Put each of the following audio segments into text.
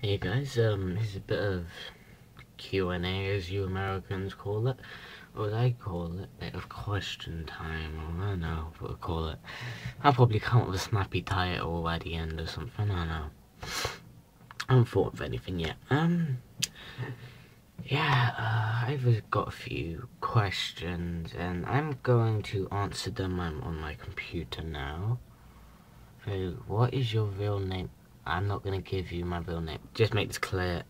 Hey guys, here's a bit of Q&A as you Americans call it, or as I call it, bit of question time, or I don't know what to call it. I'll probably come up with a snappy title at the end or something, I don't know. I haven't thought of anything yet. I've got a few questions, and I'm going to answer them. I'm on my computer now. So, what is your real name? I'm not going to give you my real name. Just make this clear.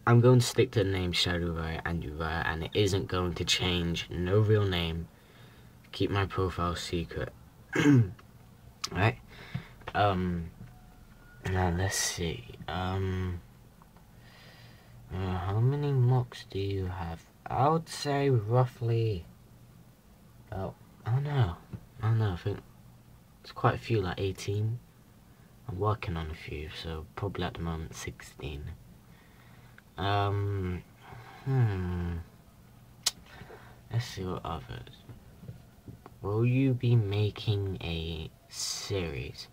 I'm going to stick to the name Shadowurias and Uriah, and it isn't going to change. No real name. Keep my profile secret. Right? Now let's see. How many mocks do you have? I would say roughly. Oh, I don't know. I think it's quite a few, like 18. I'm working on a few, so probably at the moment 16. Let's see what others. Will you be making a series?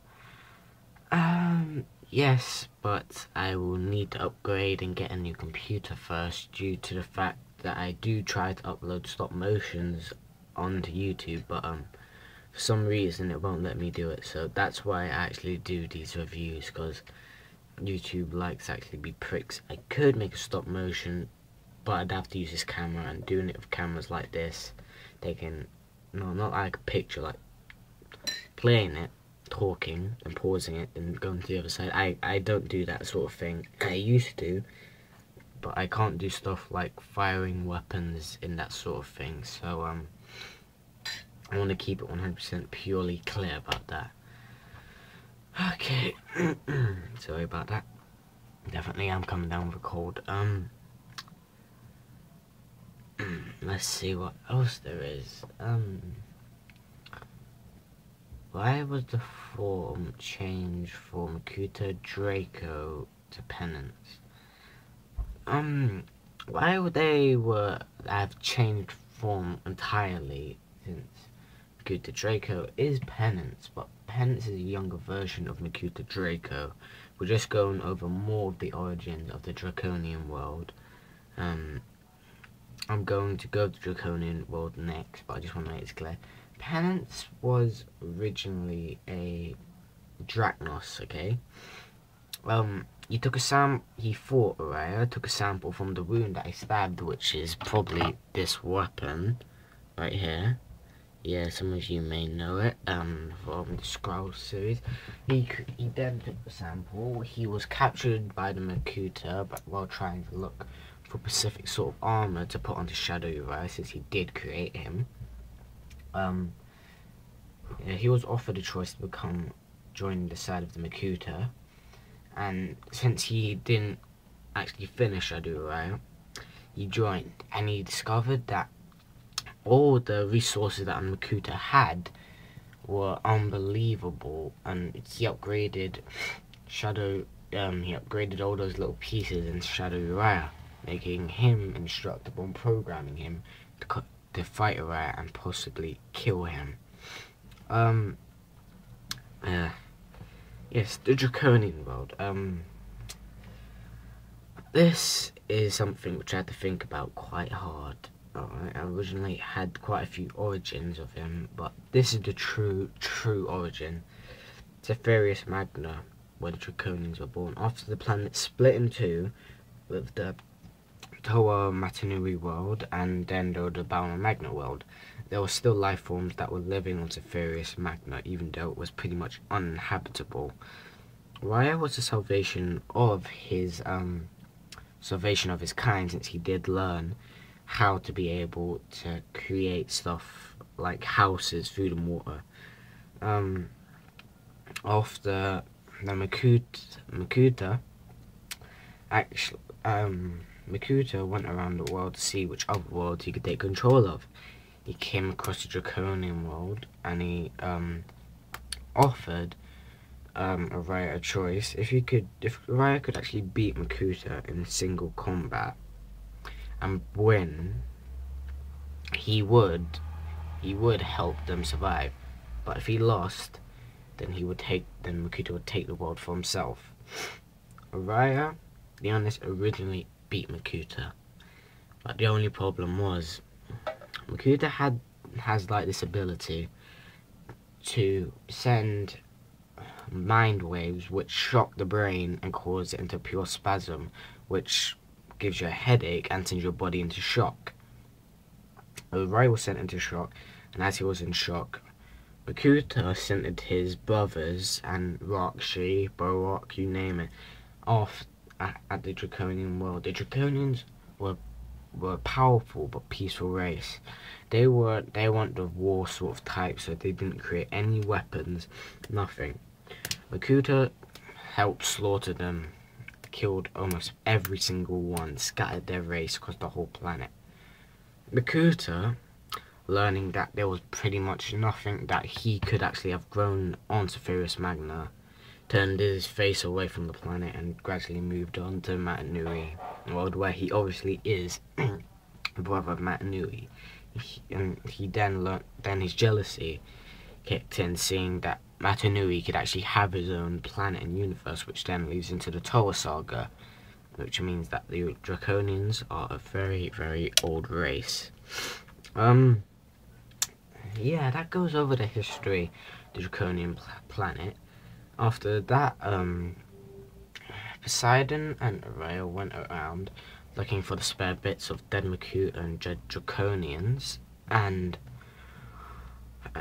Yes, but I will need to upgrade and get a new computer first due to the fact that I do try to upload stop motions onto YouTube, but for some reason it won't let me do it, so that's why I actually do these reviews, because YouTube likes actually be pricks. I could make a stop motion, but I'd have to use this camera, and doing it with cameras like this, taking, no, not like a picture, like playing it, talking and pausing it and going to the other side. I don't do that sort of thing. I used to, but I can't do stuff like firing weapons in that sort of thing, so I want to keep it 100% purely clear about that. Okay, sorry about that. Definitely I'm coming down with a cold. Let's see what else there is. Why was the form changed from Makuta Draco to Penance? Why would they have changed form entirely, since Makuta Draco is Penance, but Penance is a younger version of Makuta Draco. We're just going over more of the origins of the Draconian world. I'm going to go to Draconian world next, but I just want to make this clear. Penance was originally a Drachnos, okay? He took a he fought Uriah, took a sample from the wound that I stabbed, which is probably this weapon, right here. Yeah, some of you may know it, from the Scroll series. He then took the sample. He was captured by the Makuta, but while trying to look for specific sort of armor to put onto Shadowurias, since he did create him. He was offered a choice to join the side of the Makuta, and since he didn't actually finish Shadowurias, he joined, and he discovered that all the resources that Makuta had were unbelievable, and he upgraded he upgraded all those little pieces in Shadowurias, making him indestructible and programming him to fight Uriah and possibly kill him. Yes, the Draconian world. This is something which I had to think about quite hard. I originally had quite a few origins of him, but this is the true origin. Zephyrius Magna, where the Draconians were born. After the planet split in two, with the Toa Matanui world, and then there was the Bauma Magna world. There were still life forms that were living on Zephyrius Magna, even though it was pretty much uninhabitable. Uriah was the salvation of his kind, since he did learn how to be able to create stuff like houses, food and water. After the Makuta actually Makuta went around the world to see which other worlds he could take control of. He came across the Draconian world, and he offered Uriah a choice. If Uriah could actually beat Makuta in single combat and win, he would help them survive. But if he lost, then Makuta would take the world for himself. Uriah be honest, originally beat Makuta. But the only problem was, Makuta has like this ability to send mind waves which shock the brain and cause it into pure spasm, which gives you a headache and sends your body into shock. Rai was sent into shock, and as he was in shock, Makuta sent his brothers and Rakshi, Borok, you name it, off at the Draconian world. The Draconians were a powerful but peaceful race. They weren't the war sort of type, so they didn't create any weapons, nothing. Makuta helped slaughter them, killed almost every single one, scattered their race across the whole planet. Makuta, learning that there was pretty much nothing that he could actually have grown on Sephirius Magna, turned his face away from the planet and gradually moved on to Matanui world, where he obviously is the brother of Matanui. He then his jealousy kicked in, seeing that Matanui could actually have his own planet and universe, which then leads into the Toa Saga, which means that the Draconians are a very, very old race. Yeah, that goes over the history of the Draconian planet. After that, Poseidon and Araya went around looking for the spare bits of dead Makuta and dead Draconians, and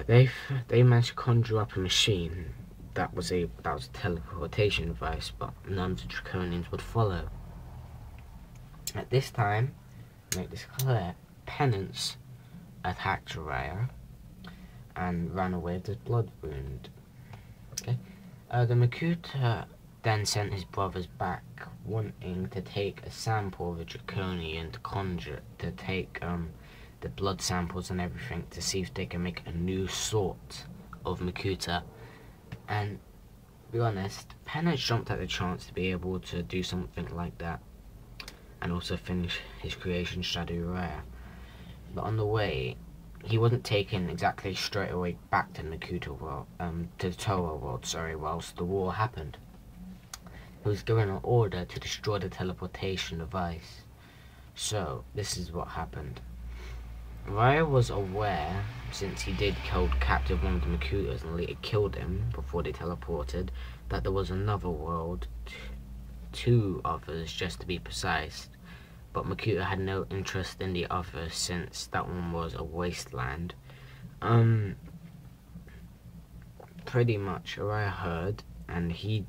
they managed to conjure up a machine that was a teleportation device, but none of the Draconians would follow. At this time, make this clear, Penance attacked Araya and ran away with his blood wound. Okay, the Makuta then sent his brothers back, wanting to take a sample of a Draconian to take the blood samples and everything to see if they can make a new sort of Makuta. And to be honest, Penance jumped at the chance to be able to do something like that, and also finish his creation, Shadowurias. But on the way, he wasn't taken exactly straight away back to Makuta world, to the Toa world, sorry, whilst the war happened. He was given an order to destroy the teleportation device. So, this is what happened. Raya was aware, since he did hold captive one of the Makutas and later killed him before they teleported, that there was another world, two others just to be precise. But Makuta had no interest in the other, since that one was a wasteland. Pretty much, Araya heard, and he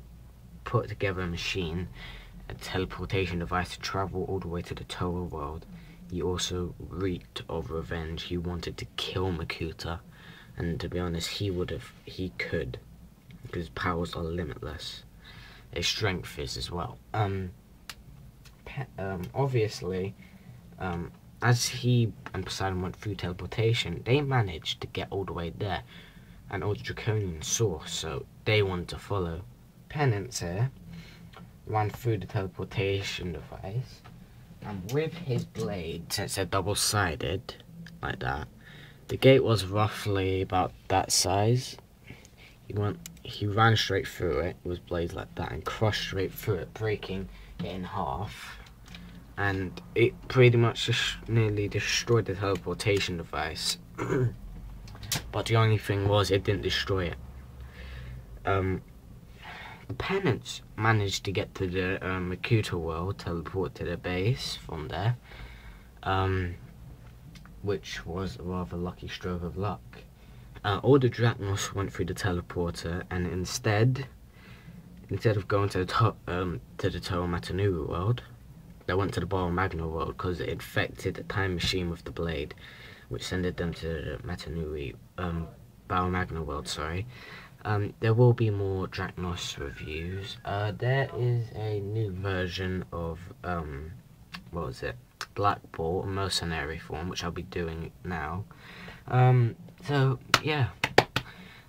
put together a machine, a teleportation device, to travel all the way to the Toa world. He also reeked of revenge. He wanted to kill Makuta, and to be honest, he could, because his powers are limitless. His strength is as well. Obviously, as he and Poseidon went through teleportation, they managed to get all the way there, and all the Draconians saw, so they wanted to follow. Penance here ran through the teleportation device, and with his blade, since they're double-sided, like that, the gate was roughly about that size. He ran straight through it with blades like that and crushed straight through it, breaking it in half. And it pretty much just nearly destroyed the teleportation device. But the only thing was, it didn't destroy it. The Penance managed to get to the Makuta world, teleport to the base from there, which was a rather lucky stroke of luck. All the Drachnos went through the teleporter, and instead of going to the Toa Matanui world, they went to the Bar Magna world, because it infected the time machine with the blade, which sent them to the Matanui, Bar Magna world, sorry. There will be more Drachnos reviews. There is a new version of, what was it? Black Ball, a mercenary form, which I'll be doing now. So, yeah.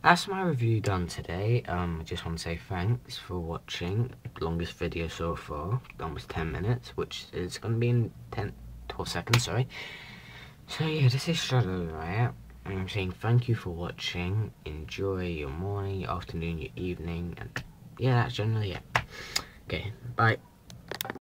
That's my review done today. I just want to say thanks for watching. Longest video so far, almost 10 minutes, which is going to be in 12 seconds, sorry. So yeah, this is Shadowurias. I'm saying thank you for watching. Enjoy your morning, your afternoon, your evening, and yeah, that's generally it. Okay, bye.